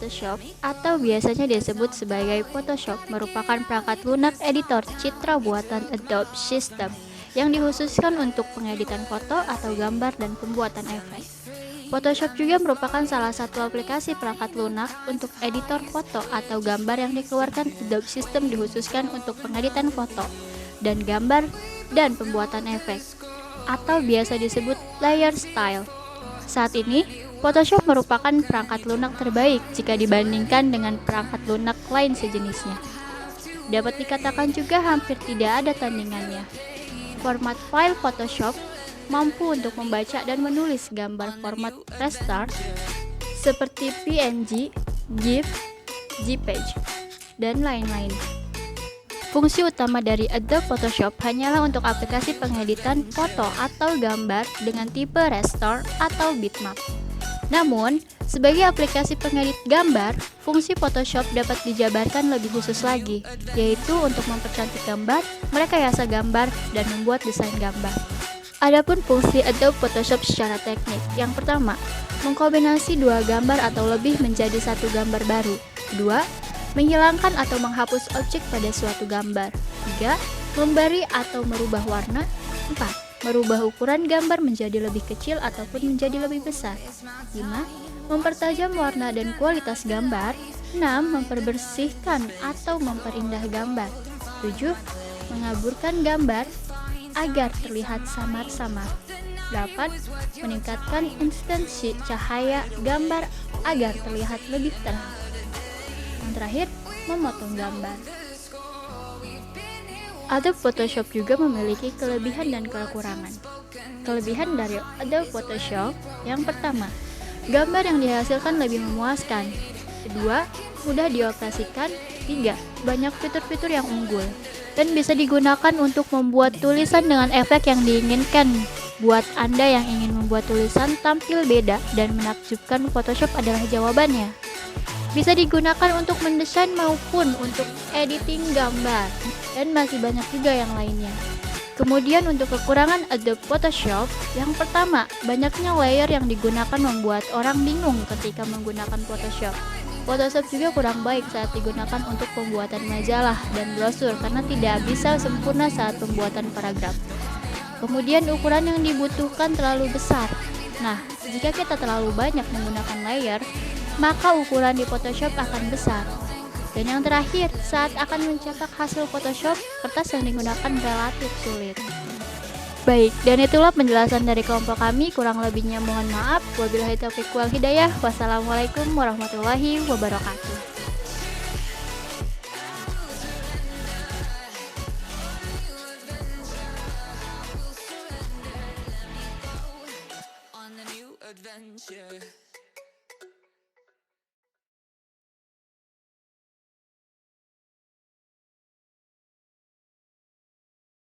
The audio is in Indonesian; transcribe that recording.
Photoshop atau biasanya disebut sebagai Photoshop merupakan perangkat lunak editor citra buatan Adobe System yang dikhususkan untuk pengeditan foto atau gambar dan pembuatan efek. Photoshop juga merupakan salah satu aplikasi perangkat lunak untuk editor foto atau gambar yang dikeluarkan Adobe System dikhususkan untuk pengeditan foto dan gambar dan pembuatan efek atau biasa disebut layer style. Saat ini, Photoshop merupakan perangkat lunak terbaik jika dibandingkan dengan perangkat lunak lain sejenisnya. Dapat dikatakan juga hampir tidak ada tandingannya. Format file Photoshop mampu untuk membaca dan menulis gambar format raster seperti PNG, GIF, JPEG, dan lain-lain. Fungsi utama dari Adobe Photoshop hanyalah untuk aplikasi pengeditan foto atau gambar dengan tipe raster atau bitmap. Namun, sebagai aplikasi pengedit gambar, fungsi Photoshop dapat dijabarkan lebih khusus lagi, yaitu untuk mempercantik gambar, merekayasa gambar, dan membuat desain gambar. Adapun fungsi Adobe Photoshop secara teknik, yang pertama, mengkombinasi dua gambar atau lebih menjadi satu gambar baru. Kedua, menghilangkan atau menghapus objek pada suatu gambar. 3. Memberi atau merubah warna. 4. Merubah ukuran gambar menjadi lebih kecil ataupun menjadi lebih besar. 5. Mempertajam warna dan kualitas gambar. 6. Memperbersihkan atau memperindah gambar. 7. Mengaburkan gambar agar terlihat samar-samar. 8. Meningkatkan intensi cahaya gambar agar terlihat lebih terang. Yang terakhir, memotong gambar. Adobe Photoshop juga memiliki kelebihan dan kekurangan. Kelebihan dari Adobe Photoshop yang pertama, gambar yang dihasilkan lebih memuaskan. Kedua, mudah dioperasikan. 3. Banyak fitur-fitur yang unggul dan bisa digunakan untuk membuat tulisan dengan efek yang diinginkan. Buat Anda yang ingin membuat tulisan tampil beda dan menakjubkan, Photoshop adalah jawabannya. Bisa digunakan untuk mendesain maupun untuk editing gambar, dan masih banyak juga yang lainnya. Kemudian untuk kekurangan Adobe Photoshop, yang pertama, banyaknya layer yang digunakan membuat orang bingung ketika menggunakan Photoshop. Photoshop juga kurang baik saat digunakan untuk pembuatan majalah dan brosur karena tidak bisa sempurna saat pembuatan paragraf. Kemudian ukuran yang dibutuhkan terlalu besar. Nah, jika kita terlalu banyak menggunakan layer, maka ukuran di Photoshop akan besar. Dan yang terakhir, saat akan mencetak hasil Photoshop, kertas yang digunakan relatif sulit. Baik, dan itulah penjelasan dari kelompok kami. Kurang lebihnya mohon maaf. Wabillahi taufiq wal hidayah. Wassalamualaikum warahmatullahi wabarakatuh. Adventure.